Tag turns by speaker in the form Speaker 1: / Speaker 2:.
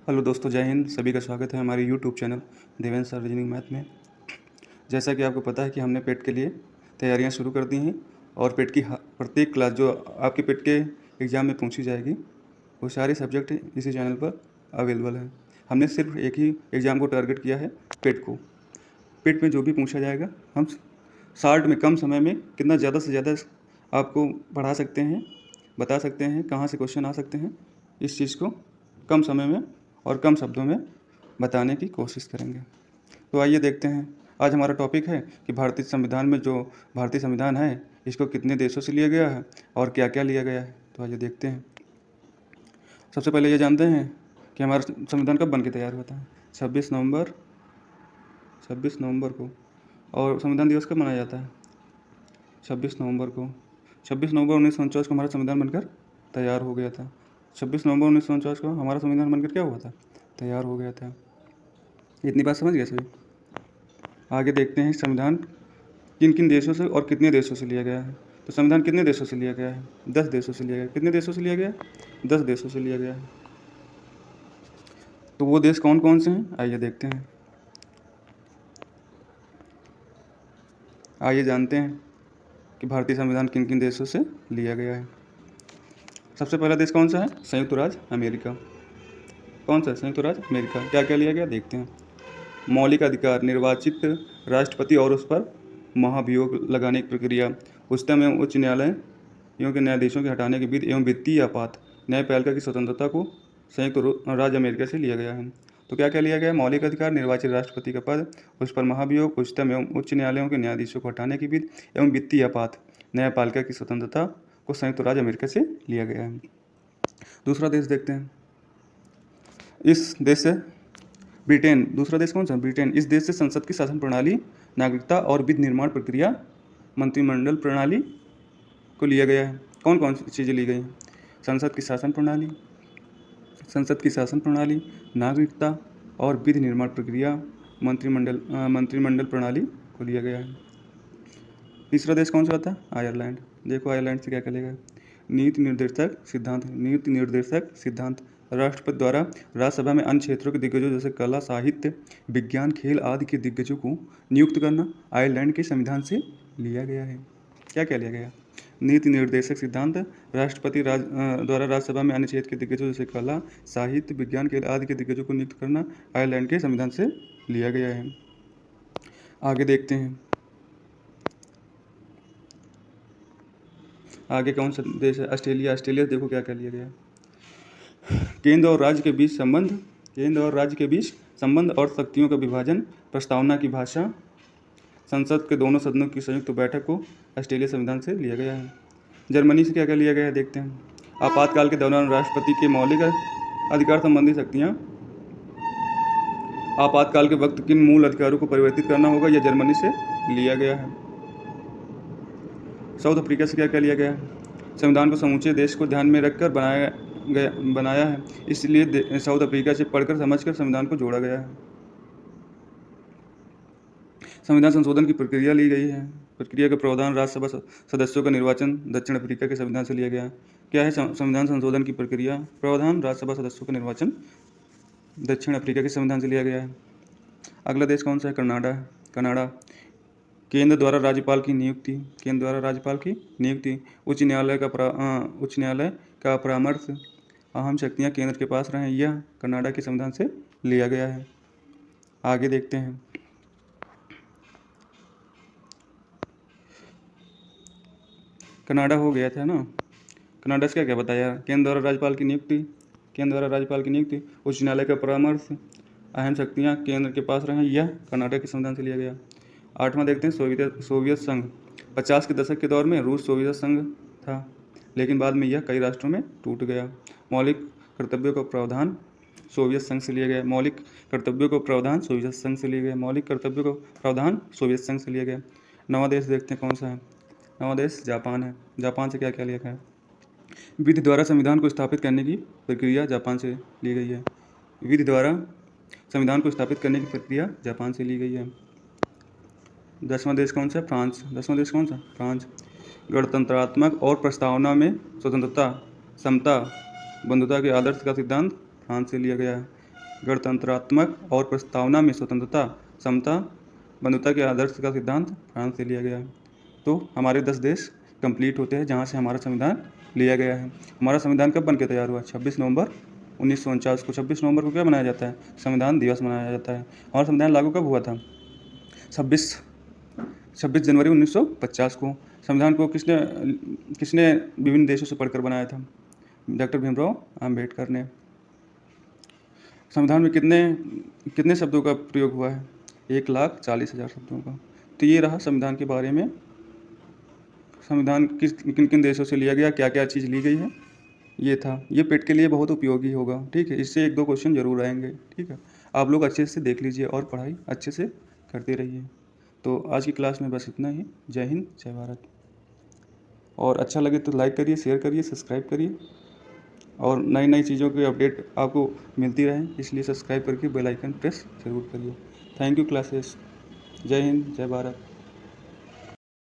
Speaker 1: Hello दोस्तों, जय हिंद। सभी का स्वागत है हमारे YouTube channel Devendra sir reasoning math में। जैसा कि आपको पता है कि हमने पेट के लिए तैयारियां शुरू कर दी हैं और पेट की प्रत्येक क्लास जो आपके पेट के एग्ज़ाम में पूछी जाएगी वो सारे सब्जेक्ट इसी चैनल पर अवेलेबल है। हमने सिर्फ एक ही एग्ज़ाम को टारगेट किया है, पेट को। पेट में जो भी पूछा जाएगा हम शॉर्ट में, कम समय में कितना ज़्यादा से ज़्यादा आपको पढ़ा सकते हैं, बता सकते हैं कहाँ से क्वेश्चन आ सकते हैं। इस चीज़ को कम समय में और कम शब्दों में बताने की कोशिश करेंगे। तो आइए देखते हैं। आज हमारा टॉपिक है कि भारतीय संविधान में जो भारतीय संविधान है इसको कितने देशों से लिया गया है और क्या क्या लिया गया है। तो आइए देखते हैं। सबसे पहले ये जानते हैं कि हमारा संविधान कब बन के तैयार हुआ था। 26 नवंबर को। और संविधान दिवस कब मनाया जाता है? 26 नवंबर को। 26 नवंबर 1949 को हमारा संविधान बनकर तैयार हो गया था। 26 नवंबर 1949 को हमारा संविधान बनकर क्या हुआ था? तैयार हो गया था। इतनी बात समझ गए सभी? आगे देखते हैं संविधान किन किन देशों से और कितने देशों से लिया गया है। तो संविधान कितने देशों से लिया गया है? 10 देशों से लिया गया। कितने देशों से लिया गया? 10 देशों से लिया गया है। तो वो देश कौन कौन से हैं, आइए देखते हैं। आइए जानते हैं कि भारतीय संविधान किन किन देशों से लिया गया है। सबसे पहला देश कौन सा है? संयुक्त राज्य अमेरिका। कौन सा है? संयुक्त राज्य अमेरिका। क्या क्या लिया गया देखते हैं। मौलिक अधिकार, निर्वाचित राष्ट्रपति और उस पर महाभियोग लगाने की प्रक्रिया, उच्चतम एवं उच्च न्यायालयों के न्यायाधीशों के हटाने की विधि एवं वित्तीय आपात, न्यायपालिका की स्वतंत्रता को संयुक्त राज्य अमेरिका से लिया गया है। तो क्या क्या लिया गया है? मौलिक अधिकार, निर्वाचित राष्ट्रपति का पद, उस पर महाभियोग, उच्चतम एवं उच्च न्यायालयों के न्यायाधीशों को हटाने की विधि एवं वित्तीय आपात, न्यायपालिका की स्वतंत्रता को संयुक्त राज्य अमेरिका से लिया गया है। दूसरा देश देखते हैं। इस देश से ब्रिटेन। दूसरा देश कौन सा? ब्रिटेन। इस देश से संसद की शासन प्रणाली, नागरिकता और विधि निर्माण प्रक्रिया, मंत्रिमंडल प्रणाली को लिया गया है। कौन कौन सी चीज़ें ली गई हैं? संसद की शासन प्रणाली, नागरिकता और विधि निर्माण प्रक्रिया, मंत्रिमंडल प्रणाली को लिया गया है। तीसरा देश कौन सा होता है? आयरलैंड। देखो आयरलैंड से क्या क्या लिया गया। नीति निर्देशक सिद्धांत, राष्ट्रपति द्वारा राज्यसभा में अन्य क्षेत्रों के दिग्गजों जैसे कला, साहित्य, विज्ञान, खेल आदि के दिग्गजों को नियुक्त करना आयरलैंड के संविधान से लिया गया है। क्या क्या लिया गया? नीति निर्देशक सिद्धांत, राष्ट्रपति द्वारा राज्यसभा में अन्य क्षेत्र के दिग्गजों जैसे कला, साहित्य, विज्ञान, खेल आदि के दिग्गजों को नियुक्त करना आयरलैंड के संविधान से लिया गया है। आगे देखते हैं। आगे कौन सा देश है? ऑस्ट्रेलिया। ऑस्ट्रेलिया देखो क्या क्या लिया गया। केंद्र और राज्य के बीच संबंध और शक्तियों का विभाजन, प्रस्तावना की भाषा, संसद के दोनों सदनों की संयुक्त बैठक को ऑस्ट्रेलिया संविधान से लिया गया है। जर्मनी से क्या क्या लिया गया है देखते हैं। आपातकाल के दौरान राष्ट्रपति के मौलिक अधिकार संबंधी शक्तियाँ, आपातकाल के वक्त किन मूल अधिकारों को परिवर्तित करना होगा, यह जर्मनी से लिया गया है। साउथ अफ्रीका से क्या क्या लिया गया है? संविधान को समूचे देश को ध्यान में रखकर बनाया है, इसलिए साउथ अफ्रीका से पढ़कर समझकर संविधान को जोड़ा गया है। संविधान संशोधन की प्रक्रिया ली गई है। प्रक्रिया का प्रावधान, राज्यसभा सदस्यों का निर्वाचन दक्षिण अफ्रीका के संविधान से लिया गया। क्या है संविधान संशोधन की प्रक्रिया? प्रावधान, राज्यसभा सदस्यों का निर्वाचन दक्षिण अफ्रीका के संविधान से लिया गया है। अगला देश कौन सा है? कनाडा। केंद्र द्वारा राज्यपाल की नियुक्ति, उच्च न्यायालय का परामर्श, अहम शक्तियाँ केंद्र के पास रहें, यह कनाडा के संविधान से लिया गया है। आगे देखते हैं। कनाडा हो गया था ना। कनाडा से क्या क्या बताया? केंद्र द्वारा राज्यपाल की नियुक्ति, उच्च न्यायालय का परामर्श, अहम शक्तियाँ केंद्र के पास रहें, यह कनाडा के संविधान से लिया गया। 8वां देखते हैं। सोवियत संघ। 50 के दशक के दौर में रूस सोवियत संघ था, लेकिन बाद में यह कई राष्ट्रों में टूट गया। मौलिक कर्तव्यों का प्रावधान सोवियत संघ से लिया गया। मौलिक कर्तव्यों का प्रावधान सोवियत संघ से लिया गया। 9वां देश देखते हैं कौन सा है। 9वां देश जापान है। जापान से क्या क्या लिया गया? विधि द्वारा संविधान को स्थापित करने की प्रक्रिया जापान से ली गई है। 10वां देश कौन सा? फ्रांस। गणतंत्रात्मक और प्रस्तावना में स्वतंत्रता, समता, बंधुता के आदर्श का सिद्धांत फ्रांस से लिया गया है। गणतंत्रात्मक और प्रस्तावना में स्वतंत्रता, समता, बंधुता के आदर्श का सिद्धांत फ्रांस से लिया गया है। तो हमारे 10 देश कंप्लीट होते हैं जहाँ से हमारा संविधान लिया गया है। हमारा संविधान कब बन के तैयार हुआ? 26 नवंबर 1949 को। 26 नवंबर को क्या मनाया जाता है? संविधान दिवस मनाया जाता है। हमारा संविधान लागू कब हुआ था? 26 जनवरी 1950 को। संविधान को किसने किसने विभिन्न देशों से पढ़कर बनाया था? डॉक्टर भीमराव अम्बेडकर ने। संविधान में कितने शब्दों का प्रयोग हुआ है? 1,40,000 शब्दों का। तो ये रहा संविधान के बारे में। संविधान किन किन देशों से लिया गया, क्या क्या चीज़ ली गई है, ये था। ये पेट के लिए बहुत उपयोगी होगा, ठीक है। इससे 1-2 क्वेश्चन जरूर आएंगे, ठीक है। आप लोग अच्छे से देख लीजिए और पढ़ाई अच्छे से करते रहिए। तो आज की क्लास में बस इतना ही। जय हिंद, जय भारत। और अच्छा लगे तो लाइक करिए, शेयर करिए, सब्सक्राइब करिए और नई नई चीज़ों की अपडेट आपको मिलती रहे, इसलिए सब्सक्राइब करके बेल आइकन प्रेस जरूर करिए। Thank you classes. जय हिंद, जय भारत।